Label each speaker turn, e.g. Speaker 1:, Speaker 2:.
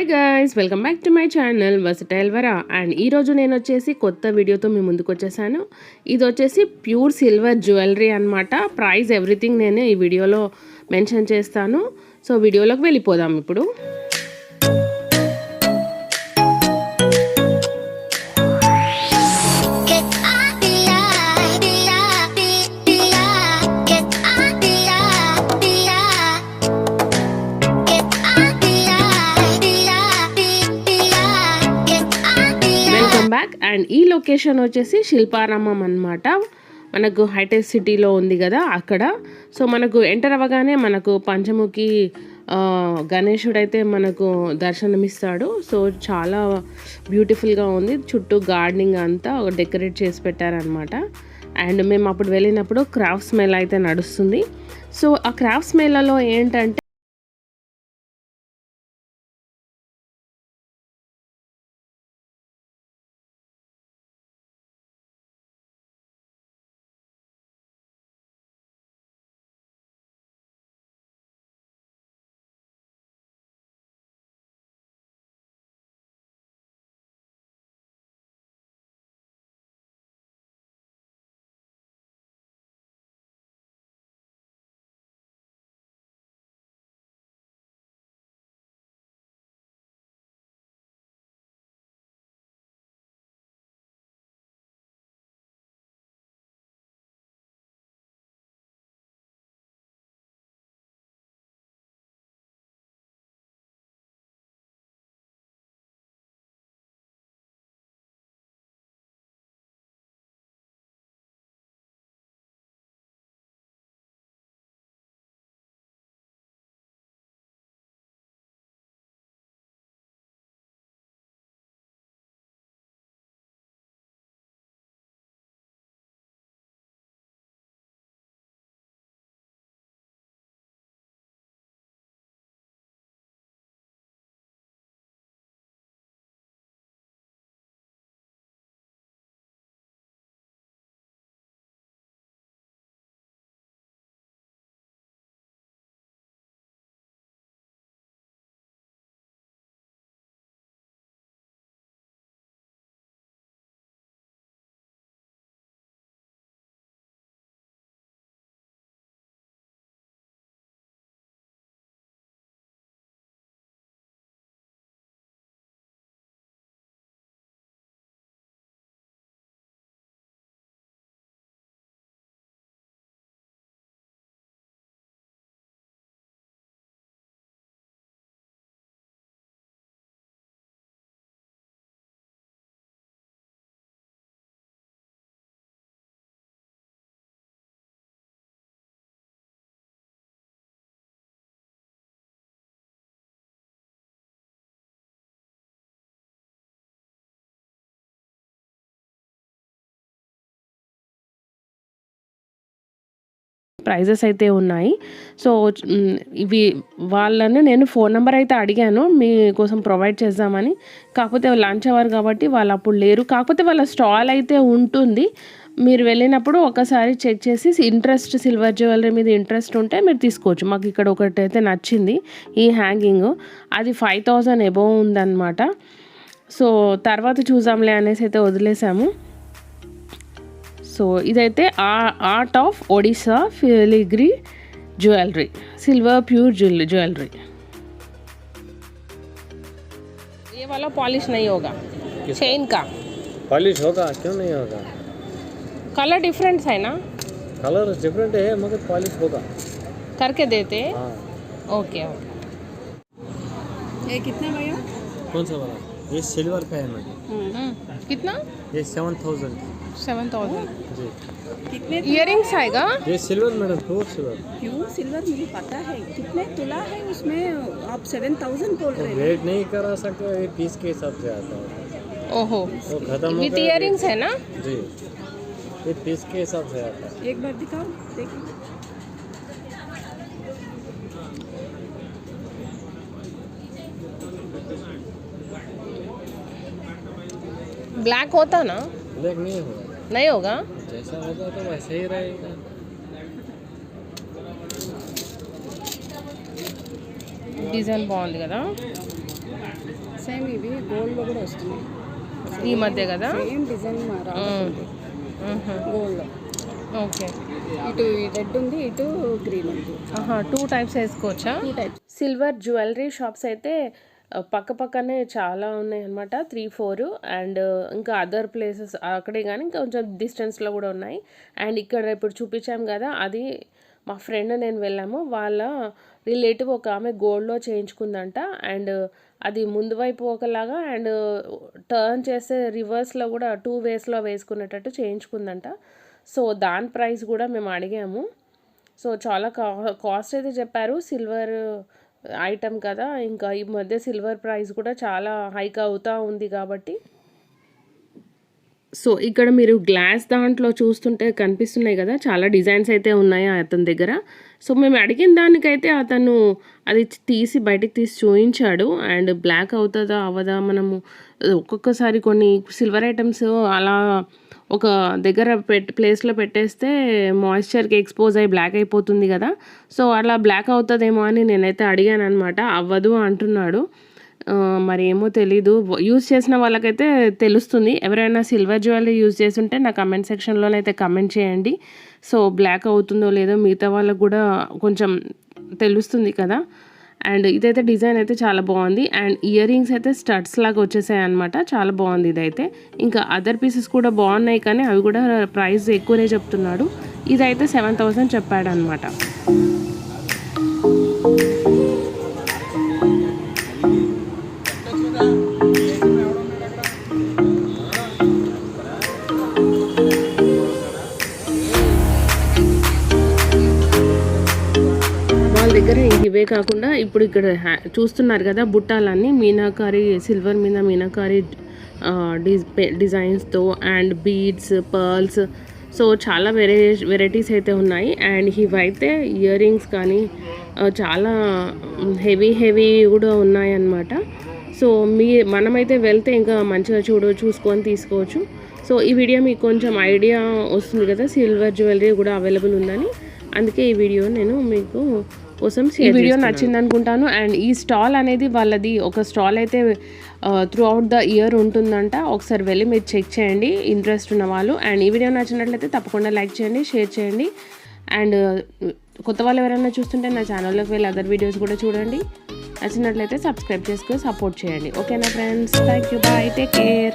Speaker 1: Hi guys, welcome back to my channel versatile Vara. And ఈరోజు నేను వచ్చేసి కొత్త వీడియోతో మీ ముందుకు వచ్చేసాను. ఇది వచ్చేసి ప్యూర్ సిల్వర్ జ్యువెలరీ అనమాట. ప్రైస్ ఎవ్రీథింగ్ నేను ఈ వీడియోలో మెన్షన్ చేస్తాను. సో వీడియోలోకి వెళ్ళిపోదాం ఇప్పుడు. బ్యాక్ అండ్ ఈ లొకేషన్ వచ్చేసి శిల్పారామం అనమాట. మనకు హైటెక్ సిటీలో ఉంది కదా అక్కడ. సో మనకు ఎంటర్ అవ్వగానే మనకు పంచముఖి గణేశుడైతే మనకు దర్శనమిస్తాడు. సో చాలా బ్యూటిఫుల్గా ఉంది. చుట్టూ గార్డెనింగ్ అంతా డెకరేట్ చేసి పెట్టారనమాట. అండ్ మేము అప్పుడు వెళ్ళినప్పుడు క్రాఫ్ట్స్ మేళా అయితే నడుస్తుంది. సో ఆ క్రాఫ్ట్స్ మేళాలో ఏంటంటే ప్రైజెస్ అయితే ఉన్నాయి. సో ఇవి వాళ్ళని నేను ఫోన్ నెంబర్ అయితే అడిగాను మీకోసం ప్రొవైడ్ చేద్దామని. కాకపోతే లంచ్ అవర్ కాబట్టి వాళ్ళు అప్పుడు లేరు. కాకపోతే వాళ్ళ స్టాల్ అయితే ఉంటుంది. మీరు వెళ్ళినప్పుడు ఒకసారి చెక్ చేసి సిల్వర్ జ్యువెలరీ మీద ఇంట్రెస్ట్ ఉంటే మీరు తీసుకోవచ్చు. మాకు ఇక్కడ ఒకటి అయితే నచ్చింది, ఈ హ్యాంగింగ్. అది 5000 అబోవ్ ఉందన్నమాట. సో తర్వాత చూసాంలే అనేసి అయితే వదిలేసాము. సో ఇదైతే art of Odisha filigree jewellery, silver pure jewellery. ये वाला पॉलिश नहीं होगा, चेन का
Speaker 2: पॉलिश होगा, क्यों नहीं होगा?
Speaker 1: कलर डिफरेंट है ना?
Speaker 2: कलर डिफरेंट है मगर पॉलिश होगा,
Speaker 1: करके देते हैं.
Speaker 2: हाँ.
Speaker 1: Okay okay.
Speaker 3: ये कितना भैया?
Speaker 2: कौन सा वाला? ये सिल्वर का है मैडम.
Speaker 1: कितना?
Speaker 2: ये 7000.
Speaker 1: 7000
Speaker 2: जी.
Speaker 3: कितने
Speaker 1: इयरिंग्स आएगा?
Speaker 2: ये silver madam, pure silver.
Speaker 3: Pure silver मुझे पता है. कितने तुला है उसमें? आप 7000 बोल रहे हैं.
Speaker 2: रेट नहीं करा सकते, ये पीस के हिसाब से आता है.
Speaker 1: ओहो,
Speaker 2: वो खत्म हो
Speaker 1: विथ
Speaker 2: गया.
Speaker 1: इयरिंग्स है ना?
Speaker 2: जी, ये पीस के हिसाब से आता है.
Speaker 3: एक बार दिखाओ, देखिए.
Speaker 1: ब्लैक होता ना?
Speaker 2: ब्लैक नहीं होगा.
Speaker 1: नहीं होगा?
Speaker 2: जैसा होगा तो वैसे ही रहेगा.
Speaker 1: డిజైన్ బాగుంది కదా.
Speaker 3: ఇవి గోల్డ్లో కూడా వస్తున్నాయి.
Speaker 1: ఈ మధ్య కదా.
Speaker 3: సేమ్ డిజైన్ రాబోతుంది గోల్డ్లో.
Speaker 1: ఓకే,
Speaker 3: ఇటు రెడ్ ఉంది, ఇటు గ్రీన్ ఉంది.
Speaker 1: 2 టైప్స్ వేసుకోవచ్చా?
Speaker 3: 2 టైప్స్.
Speaker 1: సిల్వర్ జ్యువెలరీ షాప్స్ అయితే పక్క పక్కనే చాలా ఉన్నాయి అనమాట, 3-4. అండ్ ఇంకా అదర్ ప్లేసెస్ అక్కడే కానీ ఇంకా కొంచెం డిస్టెన్స్లో కూడా ఉన్నాయి. అండ్ ఇక్కడ ఇప్పుడు చూపించాం కదా, అది మా ఫ్రెండ్ నేను వెళ్ళాము, వాళ్ళ రిలేటివ్ ఒక ఆమె గోల్డ్లో చేయించుకుందంట. అండ్ అది ముందు వైపు ఒకలాగా అండ్ టర్న్ చేస్తే రివర్స్లో కూడా 2 వేస్లో వేసుకునేటట్టు చేయించుకుందంట. సో దాని ప్రైస్ కూడా మేము అడిగాము. సో చాలా కాస్ట్ అయితే చెప్పారు. సిల్వర్ ఐటమ్ కదా, ఇంకా ఈ మధ్య సిల్వర్ ప్రైస్ కూడా చాలా హైక్ అవుతూ ఉంది కాబట్టి. సో ఇక్కడ మీరు గ్లాస్ దాంట్లో చూస్తుంటే కనిపిస్తున్నాయి కదా, చాలా డిజైన్స్ అయితే ఉన్నాయి అతని దగ్గర. సో మేము అడిగిన దానికైతే అతను అది బయటికి తీసి చూపించాడు. అండ్ బ్లాక్ అవుతుందా అవ్వదా, మనము ఒక్కొక్కసారి కొన్ని సిల్వర్ ఐటమ్స్ అలా ఒక దగ్గర ప్లేస్లో పెట్టేస్తే మాయిశ్చర్కి ఎక్స్పోజ్ అయ్యి బ్లాక్ అయిపోతుంది కదా. సో అలా బ్లాక్ అవుతుందేమో అని నేనైతే అడిగాను అనమాట. అవ్వదు అంటున్నాడు. మరి ఏమో తెలీదు, యూజ్ చేసిన వాళ్ళకైతే తెలుస్తుంది. ఎవరైనా సిల్వర్ జ్యువెలరీ యూజ్ చేస్తుంటే నా కమెంట్ సెక్షన్లోనైతే కమెంట్ చేయండి. సో బ్లాక్ అవుతుందో లేదో మిగతా వాళ్ళకు కూడా కొంచెం తెలుస్తుంది కదా. అండ్ ఇదైతే డిజైన్ అయితే చాలా బాగుంది. అండ్ ఇయర్ రింగ్స్ అయితే స్టడ్స్ లాగా వచ్చేసాయి అనమాట, చాలా బాగుంది ఇదైతే. ఇంకా అదర్ పీసెస్ కూడా బాగున్నాయి కానీ అవి కూడా ప్రైస్ ఎక్కువనే చెప్తున్నాడు. ఇదైతే 7,000 చెప్పాడు అనమాట. దగ్గర ఇవే కాకుండా ఇప్పుడు ఇక్కడ చూస్తున్నారు కదా బుట్టాలన్నీ మీనాకారి, సిల్వర్ మీద మీనాకారి డిజైన్స్తో అండ్ బీడ్స్, పర్ల్స్, సో చాలా వెరైటీస్ అయితే ఉన్నాయి. అండ్ ఇవైతే ఇయర్ రింగ్స్ కానీ చాలా హెవీ కూడా ఉన్నాయన్నమాట. సో మనమైతే వెళ్తే ఇంకా మంచిగా చూసుకొని తీసుకోవచ్చు. సో ఈ వీడియో మీకు కొంచెం ఐడియా వస్తుంది కదా, సిల్వర్ జ్యువెలరీ కూడా అవైలబుల్ ఉందని. అందుకే ఈ వీడియో నేను మీకు కోసం ఈ వీడియో నచ్చింది అనుకుంటాను. అండ్ ఈ స్టాల్ అనేది వాళ్ళది ఒక స్టాల్ అయితే త్రూ అవుట్ ద ఇయర్ ఉంటుందంట. ఒకసారి వెళ్ళి మీరు చెక్ చేయండి ఇంట్రెస్ట్ ఉన్న వాళ్ళు. అండ్ ఈ వీడియో నచ్చినట్లయితే తప్పకుండా లైక్ చేయండి, షేర్ చేయండి. అండ్ కొత్త వాళ్ళు ఎవరైనా చూస్తుంటే నా ఛానల్లోకి వెళ్ళి అదర్ వీడియోస్ కూడా చూడండి. నచ్చినట్లయితే సబ్స్క్రైబ్ చేసుకొని సపోర్ట్ చేయండి. ఓకేనా friends, thank you, bye, take care.